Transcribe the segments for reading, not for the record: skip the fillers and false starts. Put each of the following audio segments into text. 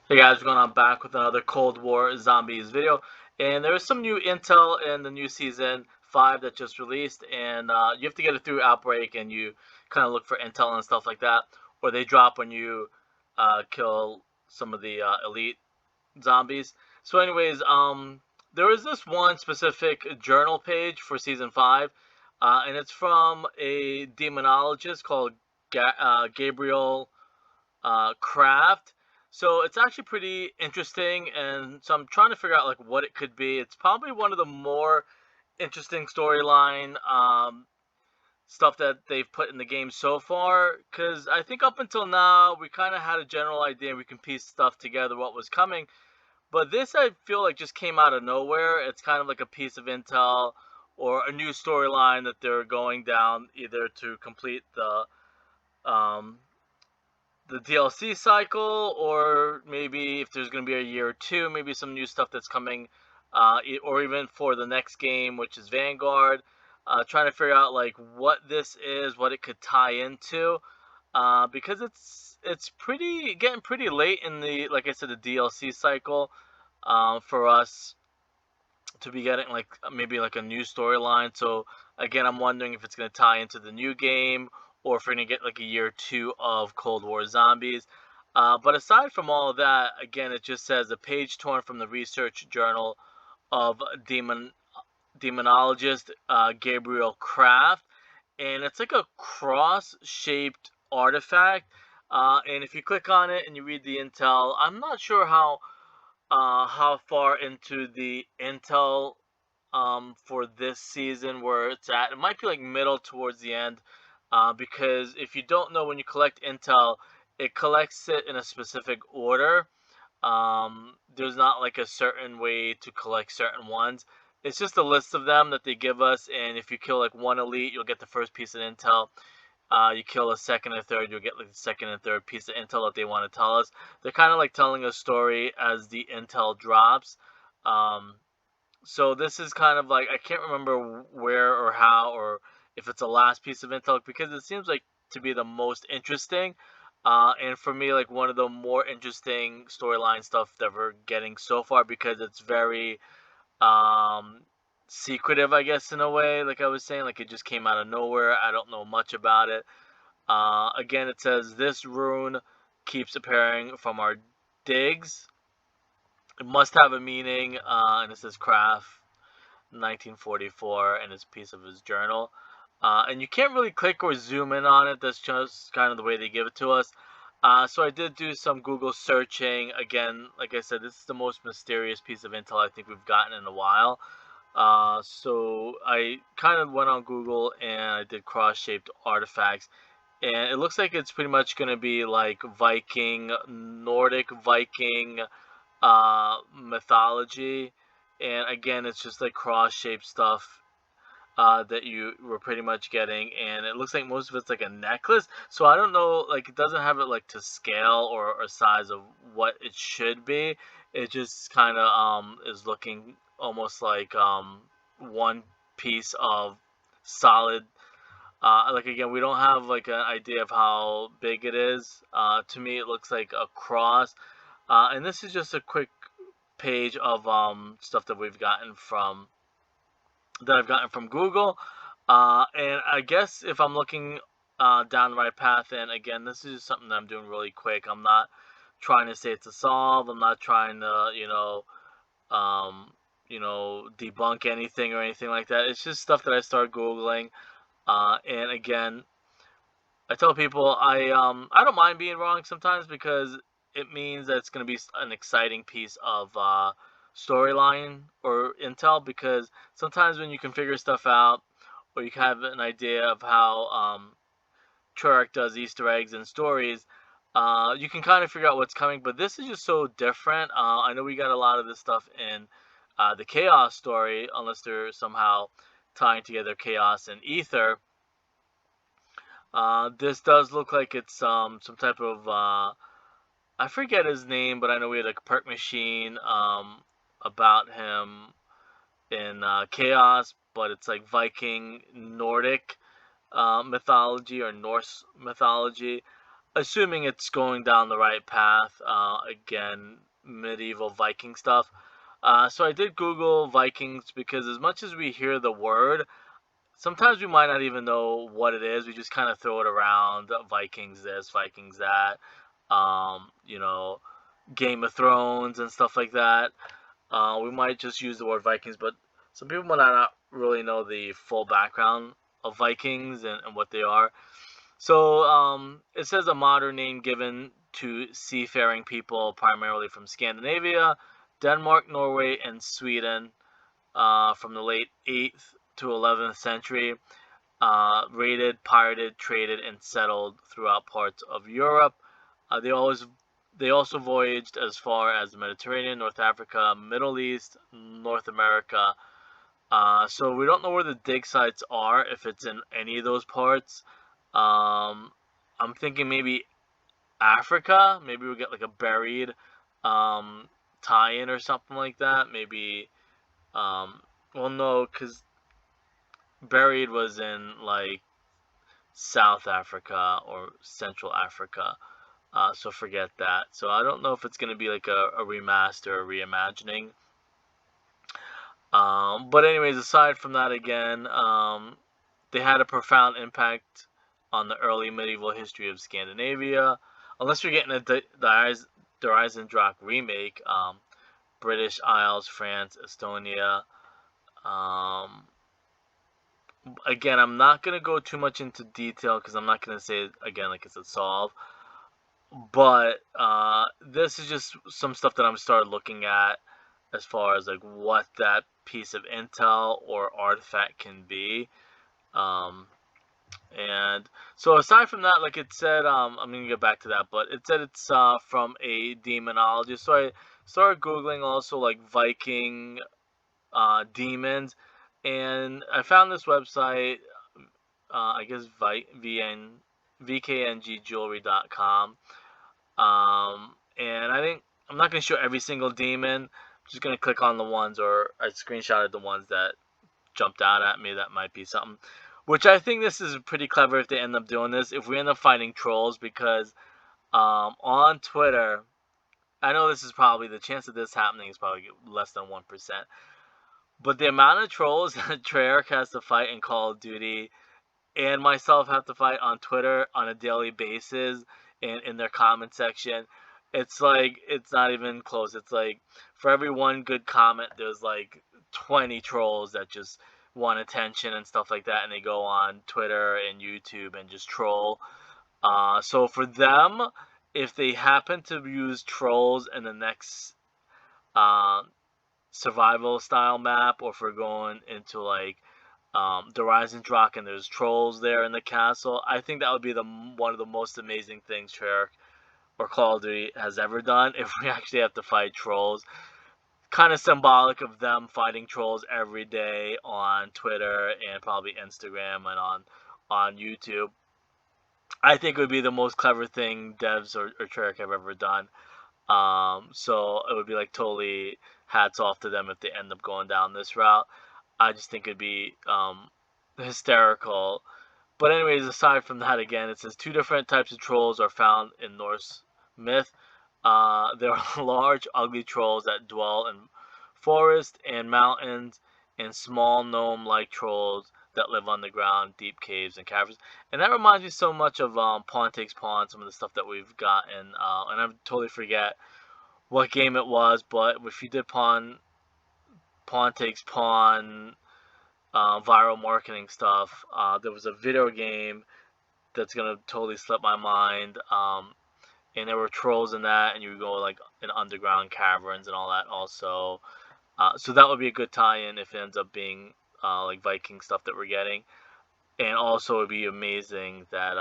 Hey guys, we're going on back with another Cold War Zombies video, and there is some new intel in the new season 5 that just released, and you have to get it through Outbreak, and you kind of look for intel and stuff like that, or they drop when you kill some of the elite zombies. So, anyways, there is this one specific journal page for season 5, and it's from a demonologist called Gabriel Krafft. So it's actually pretty interesting, and so I'm trying to figure out like what it could be. It's probably one of the more interesting storyline stuff that they've put in the game so far. Because I think up until now we kind of had a general idea, we can piece stuff together what was coming. But this I feel like just came out of nowhere. It's kind of like a piece of intel or a new storyline that they're going down either to complete um, the DLC cycle, or maybe if there's going to be a year or two, maybe some new stuff that's coming, or even for the next game, which is Vanguard. Trying to figure out like what this is, what it could tie into, because it's pretty getting pretty late in the, like I said, the DLC cycle, for us to be getting like maybe like a new storyline. So again, I'm wondering if it's going to tie into the new game, or if we're going to get like a year or two of Cold War Zombies. But aside from all of that, again, it just says a page torn from the research journal of demonologist Gabriel Krafft, and it's like a cross-shaped artifact. And if you click on it and you read the intel, I'm not sure how far into the intel for this season where it's at. It might be like middle towards the end, because if you don't know, when you collect intel, it collects it in a specific order. There's not like a certain way to collect certain ones. It's just a list of them that they give us, and if you kill like one elite, you'll get the first piece of intel. You kill a second and third, you'll get like the second and third piece of intel that they want to tell us. They're kind of like telling a story as the intel drops. Um, so this is kind of like, I can't remember where or how, or if it's a last piece of intel, because it seems like to be the most interesting. And for me, like one of the more interesting storyline stuff that we're getting so far, because it's very um, secretive, I guess, in a way. Like I was saying, like it just came out of nowhere. I don't know much about it. Again, it says this rune keeps appearing from our digs. It must have a meaning, and it says craft 1944 and his piece of his journal. And you can't really click or zoom in on it. That's just kind of the way they give it to us. So I did do some Google searching. Again, like I said, this is the most mysterious piece of intel I think we've gotten in a while. So I kind of went on Google and I did cross-shaped artifacts, and it looks like it's pretty much going to be like Viking, Nordic Viking mythology. And again, it's just like cross-shaped stuff that you were pretty much getting, and it looks like most of it's like a necklace. So I don't know, like it doesn't have it like to scale or size of what it should be. It just kind of is looking almost like one piece of solid. Like again, we don't have like an idea of how big it is. To me, it looks like a cross. And this is just a quick page of stuff that I've gotten from Google. And I guess if I'm looking down the right path, and again, this is just something that I'm doing really quick. I'm not trying to say it's a solve. I'm not trying to, um, debunk anything or anything like that. It's just stuff that I start googling. And again, I tell people I don't mind being wrong sometimes, because it means that it's going to be an exciting piece of storyline or intel. Because sometimes when you can figure stuff out, or you can have an idea of how Treyarch does Easter eggs and stories, you can kind of figure out what's coming. But this is just so different. I know we got a lot of this stuff in the Chaos story, unless they're somehow tying together Chaos and Ether. This does look like it's some type of I forget his name, but I know we had a perk machine about him in Chaos, but it's like Viking Nordic mythology or Norse mythology. assuming it's going down the right path. Again, medieval Viking stuff. So I did Google Vikings because as much as we hear the word, sometimes we might not even know what it is. We just kind of throw it around. Vikings this, Vikings that. You know, Game of Thrones and stuff like that. We might just use the word Vikings, but some people might not really know the full background of Vikings and what they are. So it says a modern name given to seafaring people primarily from Scandinavia, Denmark, Norway, and Sweden from the late 8th to 11th century. Raided, pirated, traded, and settled throughout parts of Europe. They also voyaged as far as the Mediterranean, North Africa, Middle East, North America. So we don't know where the dig sites are, if it's in any of those parts. I'm thinking maybe Africa. Maybe we'll get like a buried tie-in or something like that. Maybe, well, no, because buried was in like South Africa or Central Africa. So forget that. So I don't know if it's going to be like a remaster or reimagining. But anyways, aside from that, again, they had a profound impact on the early medieval history of Scandinavia. Unless you're getting the Eisendrach remake, British Isles, France, Estonia. Um, Again, I'm not going to go too much into detail because I'm not going to say, again, like it's a solve. But this is just some stuff that I'm started looking at as far as like what that piece of intel or artifact can be. Um, and so aside from that, like it said, I'm gonna get back to that, but it said it's from a demonologist. So I started googling also like Viking demons, and I found this website. I guess vkngjewelry.com. And I think I'm not gonna show every single demon. I'm just gonna click on the ones, or I screenshotted the ones that jumped out at me that might be something. Which I think this is pretty clever if they end up doing this. If we end up finding trolls, because on Twitter, I know this is probably the chance of this happening is probably less than 1%. But the amount of trolls that Treyarch has to fight in Call of Duty and myself have to fight on Twitter on a daily basis and in their comment section, it's like it's not even close. It's like for every one good comment, there's like 20 trolls that just want attention and stuff like that, and they go on Twitter and YouTube and just troll. So for them, if they happen to use trolls in the next uh, survival style map, or if we're going into like the Rising Rock and there's trolls there in the castle, I think that would be the one of the most amazing things Treyarch or Call of Duty has ever done. If we actually have to fight trolls, kind of symbolic of them fighting trolls every day on Twitter and probably Instagram and on YouTube. I think it would be the most clever thing devs or Treyarch have ever done. So it would be like totally hats off to them if they end up going down this route. I just think it'd be hysterical. But anyways, aside from that, again, it says two different types of trolls are found in Norse myth. There are large, ugly trolls that dwell in forests and mountains, and small gnome-like trolls that live underground, deep caves and caverns. And that reminds me so much of Pawn Takes Pawn, some of the stuff that we've gotten. And I totally forget what game it was, but if you did Pawn Takes Pawn viral marketing stuff, there was a video game that's gonna totally slip my mind. And there were trolls in that, and you would go like in underground caverns and all that also. So that would be a good tie-in if it ends up being like Viking stuff that we're getting. And also, it'd be amazing that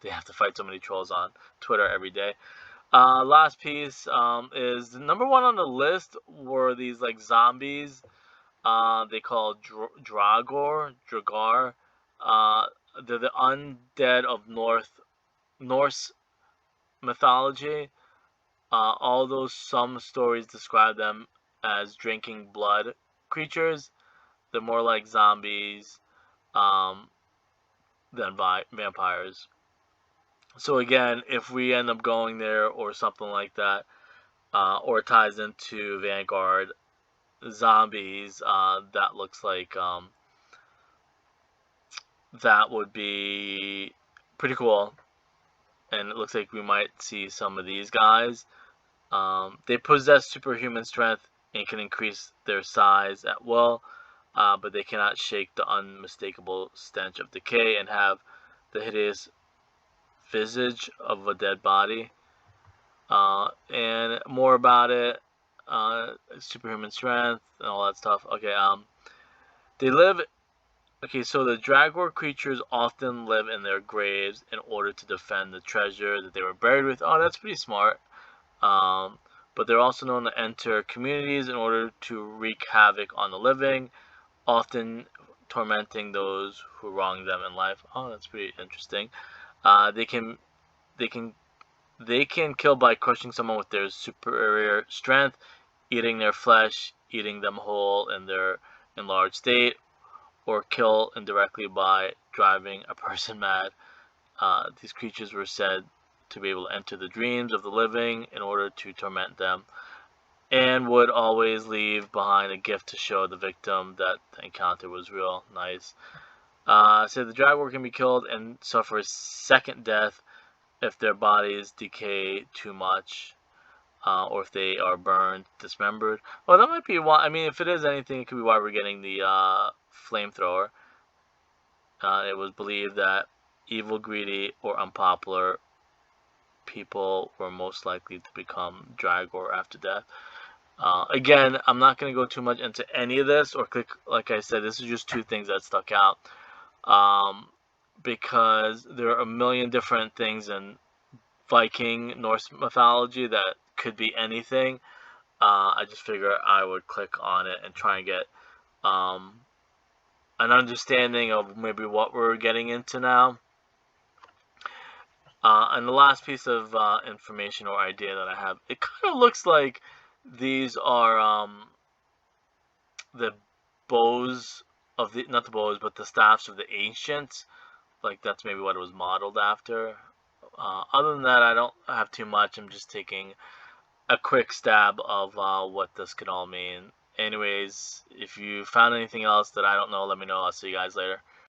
they have to fight so many trolls on Twitter every day. Last piece is the number one on the list were these like zombies. They call Dragar. They're the undead of Norse mythology. Although some stories describe them as drinking blood creatures, they're more like zombies um, than vampires. So again, if we end up going there or something like that, or it ties into Vanguard zombies, that looks like that would be pretty cool. And it looks like we might see some of these guys. They possess superhuman strength and can increase their size at will, but they cannot shake the unmistakable stench of decay and have the hideous visage of a dead body. And more about it, superhuman strength and all that stuff. Okay, they live. Okay, so the Dragor creatures often live in their graves in order to defend the treasure that they were buried with. Oh, that's pretty smart. Um, but they're also known to enter communities in order to wreak havoc on the living, often tormenting those who wrong them in life. Oh, that's pretty interesting. They can they can they can kill by crushing someone with their superior strength, eating their flesh, eating them whole in their enlarged state, or kill indirectly by driving a person mad. These creatures were said to be able to enter the dreams of the living in order to torment them, and would always leave behind a gift to show the victim that the encounter was real. Nice. So the Dragor can be killed and suffer a second death if their bodies decay too much, or if they are burned, dismembered. Well, that might be why. I mean, if it is anything, it could be why we're getting the flamethrower. It was believed that evil, greedy, or unpopular people were most likely to become Dragor after death. Again, I'm not going to go too much into any of this, or click. Like I said, this is just two things that stuck out, because there are a million different things in Viking Norse mythology that could be anything. I just figure I would click on it and try and get um, an understanding of maybe what we're getting into now. And the last piece of information or idea that I have, it kind of looks like these are the bows of the, not the bows, but the staffs of the ancients. Like that's maybe what it was modeled after. Other than that, I don't have too much. I'm just taking a quick stab of what this could all mean. Anyways, if you found anything else that I don't know, let me know. I'll see you guys later.